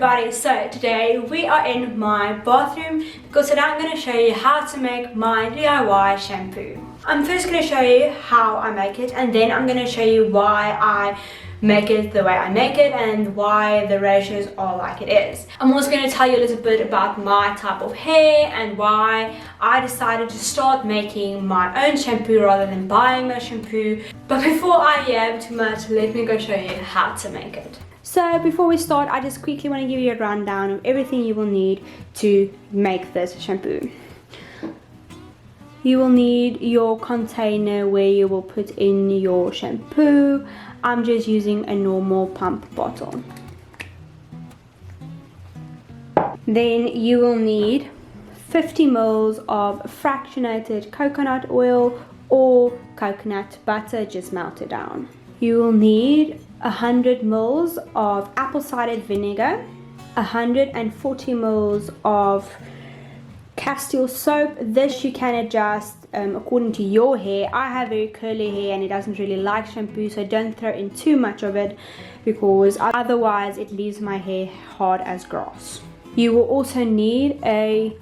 everybody, so today we are in my bathroom because today I'm going to show you how to make my DIY shampoo. I'm first going to show you how I make it, and then I'm going to show you why I make it the way I make it and why the ratios are like it is. I'm also going to tell you a little bit about my type of hair and why I decided to start making my own shampoo rather than buying my shampoo. But before I yab too much, let me go show you how to make it. So before we start, I just quickly want to give you a rundown of everything you will need to make this shampoo. You will need your container where you will put in your shampoo. I'm just using a normal pump bottle. Then you will need 50 ml of fractionated coconut oil or coconut butter just melted down. You will need 100 ml of apple cider vinegar, 140 ml of Castile Soap. This you can adjust according to your hair. I have very curly hair and it doesn't really like shampoo, so don't throw in too much of it because otherwise it leaves my hair hard as grass. You will also need a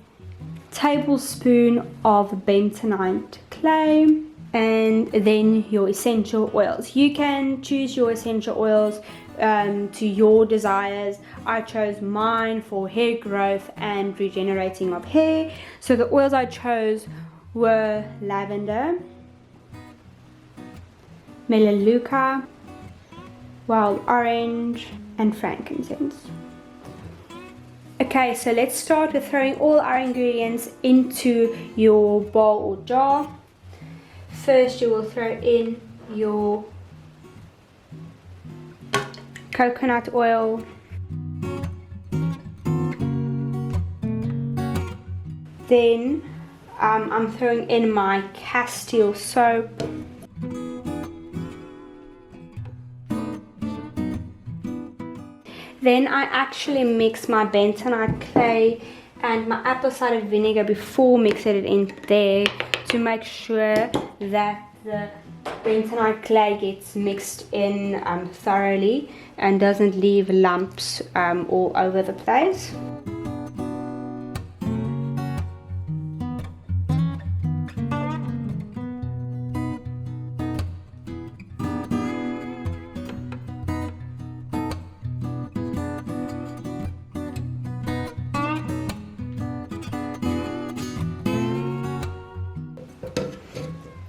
tablespoon of Bentonite Clay, and then your essential oils. You can choose your essential oils to your desires. I chose mine for hair growth and regenerating of hair. So the oils I chose were lavender, Melaleuca, wild orange, and frankincense. Okay, so let's start with throwing all our ingredients into your bowl or jar. First you will throw in your coconut oil, then I'm throwing in my Castile Soap, then I actually mix my Bentonite Clay and my apple cider vinegar before mixing it in there to make sure that the Bentonite Clay gets mixed in thoroughly and doesn't leave lumps all over the place.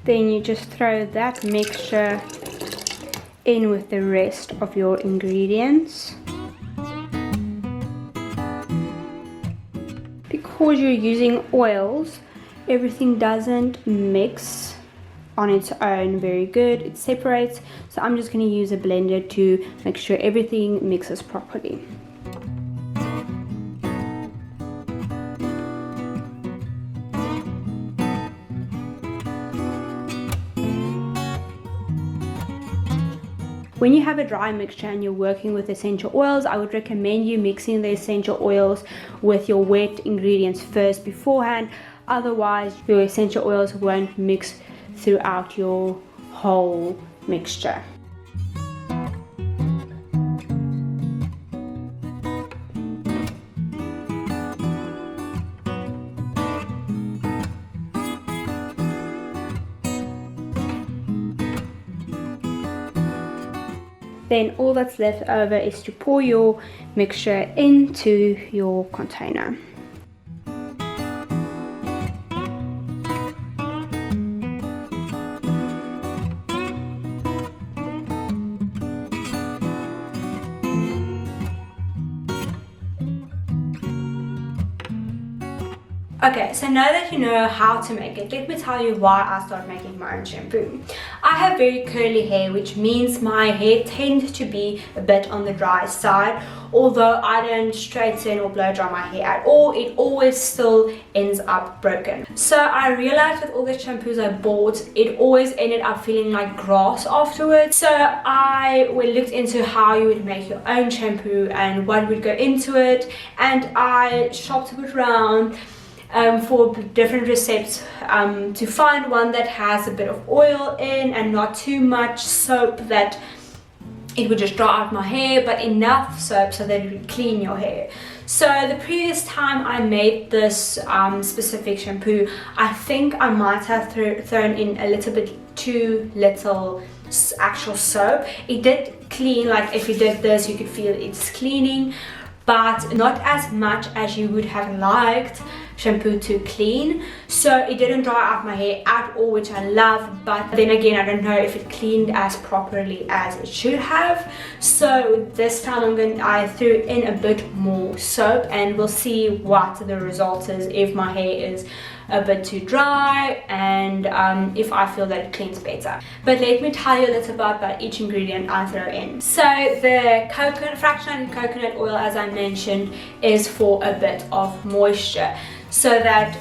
Then you just throw that mixture in with the rest of your ingredients. Because you're using oils, everything doesn't mix on its own very good. It separates, so I'm just going to use a blender to make sure everything mixes properly. When you have a dry mixture and you're working with essential oils, I would recommend you mixing the essential oils with your wet ingredients first beforehand. Otherwise, your essential oils won't mix throughout your whole mixture. Then all that's left over is to pour your mixture into your container. Okay, so now that you know how to make it, let me tell you why I started making my own shampoo. I have very curly hair, which means my hair tends to be a bit on the dry side. Although I don't straighten or blow dry my hair at all, it always still ends up broken. So I realized with all the shampoos I bought, it always ended up feeling like grass afterwards. So I looked into how you would make your own shampoo and what would go into it, and I shopped around for different recipes to find one that has a bit of oil in and not too much soap that it would just dry out my hair, but enough soap so that it would clean your hair. So the previous time I made this specific shampoo, I think I might have thrown in a little bit too little actual soap. It did clean, like if you did this you could feel it's cleaning, but not as much as you would have liked shampoo to clean. So it didn't dry out my hair at all, which I love, but then again I don't know if it cleaned as properly as it should have. So this time I threw in a bit more soap, and we'll see what the result is, if my hair is a bit too dry and if I feel that it cleans better. But let me tell you a little bit about each ingredient I throw in. So the fractionated coconut oil, as I mentioned, is for a bit of moisture, so that,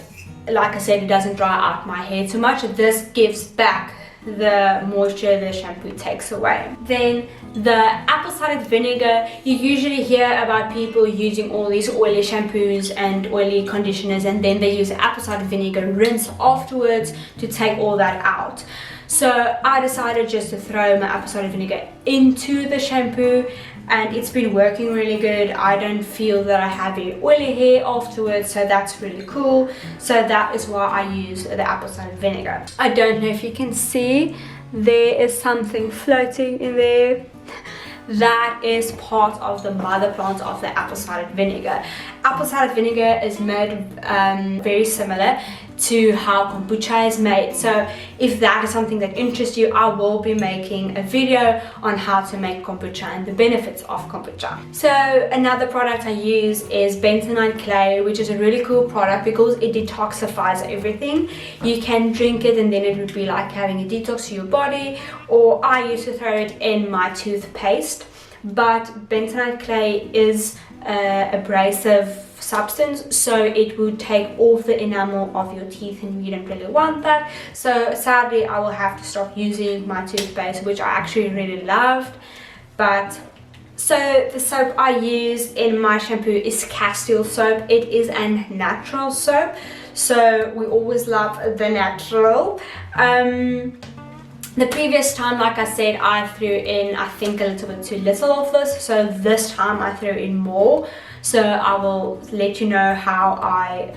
like I said, it doesn't dry out my hair too much. This gives back the moisture the shampoo takes away. Then the apple cider vinegar, you usually hear about people using all these oily shampoos and oily conditioners, and then they use apple cider vinegar rinse afterwards to take all that out. So I decided just to throw my apple cider vinegar into the shampoo, and it's been working really good. I don't feel that I have very oily hair afterwards, so that's really cool. So that is why I use the apple cider vinegar. I don't know if you can see, there is something floating in there. That is part of the mother plant of the apple cider vinegar. Apple cider vinegar is made very similar to how kombucha is made. So if that is something that interests you, I will be making a video on how to make kombucha and the benefits of kombucha. So another product I use is Bentonite Clay, which is a really cool product because it detoxifies everything. You can drink it and then it would be like having a detox to your body, or I used to throw it in my toothpaste. But Bentonite Clay is abrasive substance, so it would take off the enamel of your teeth, and you don't really want that. So sadly I will have to stop using my toothpaste, which I actually really loved. But so the soap I use in my shampoo is Castile Soap. It is a natural soap, so we always love the natural. The previous time, like I said, I threw in, I think, a little bit too little of this, so this time I threw in more. So I will let you know how I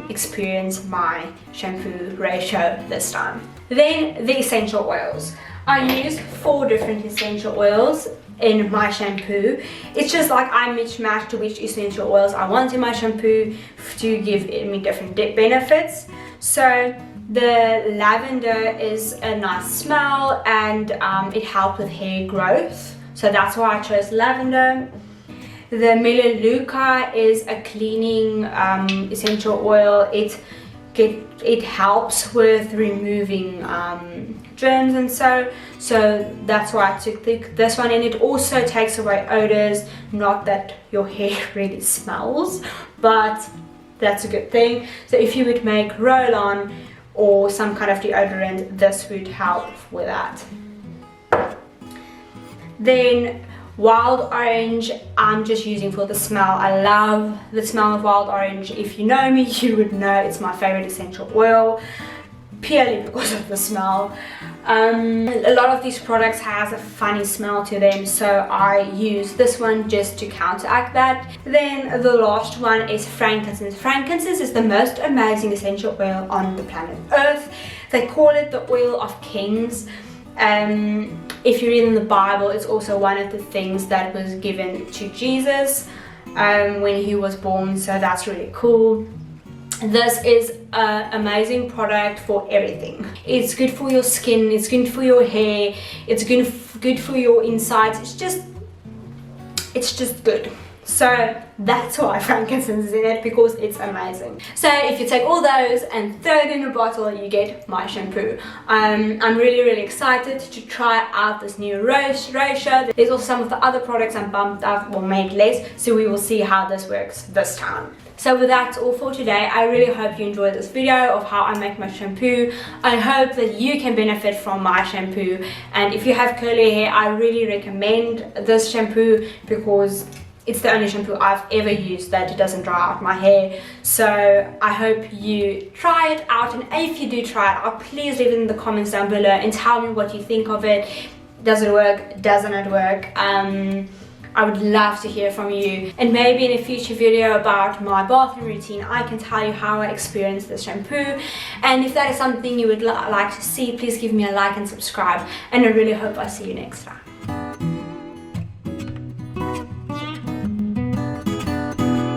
experience my shampoo ratio this time. Then the essential oils. I use 4 different essential oils in my shampoo. It's just like I match to which essential oils I want in my shampoo to give me different benefits. So the lavender is a nice smell, and it helps with hair growth, so that's why I chose lavender. The Melaleuca is a cleaning essential oil. It helps with removing germs and so that's why I took this one, and it also takes away odors. Not that your hair really smells, but that's a good thing. So if you would make roll-on or some kind of deodorant, this would help with that. Then wild orange, I'm just using for the smell. I love the smell of wild orange. If you know me, you would know it's my favorite essential oil, purely because of the smell. A lot of these products has a funny smell to them, so I use this one just to counteract that. Then the last one is frankincense. Frankincense is the most amazing essential oil on the planet Earth. They call it the oil of kings. If you read in the Bible, it's also one of the things that was given to Jesus when he was born, so that's really cool. This is an amazing product for everything. It's good for your skin, it's good for your hair, it's good for your insides. It's just good. So that's why frankincense is in it, because it's amazing. So if you take all those and throw it in a bottle, you get my shampoo. I'm really excited to try out this new ratio. There's also some of the other products I'm bumped up or made less, so we will see how this works this time. So with that's all for today. I really hope you enjoyed this video of how I make my shampoo. I hope that you can benefit from my shampoo, and if you have curly hair, I really recommend this shampoo because it's the only shampoo I've ever used that it doesn't dry out my hair. So I hope you try it out, and if you do try it out, please leave it in the comments down below and tell me what you think of it. Does it work? Doesn't it work? I would love to hear from you, and maybe in a future video about my bathroom routine I can tell you how I experienced this shampoo. And if that is something you would like to see, please give me a like and subscribe, and I really hope I see you next time.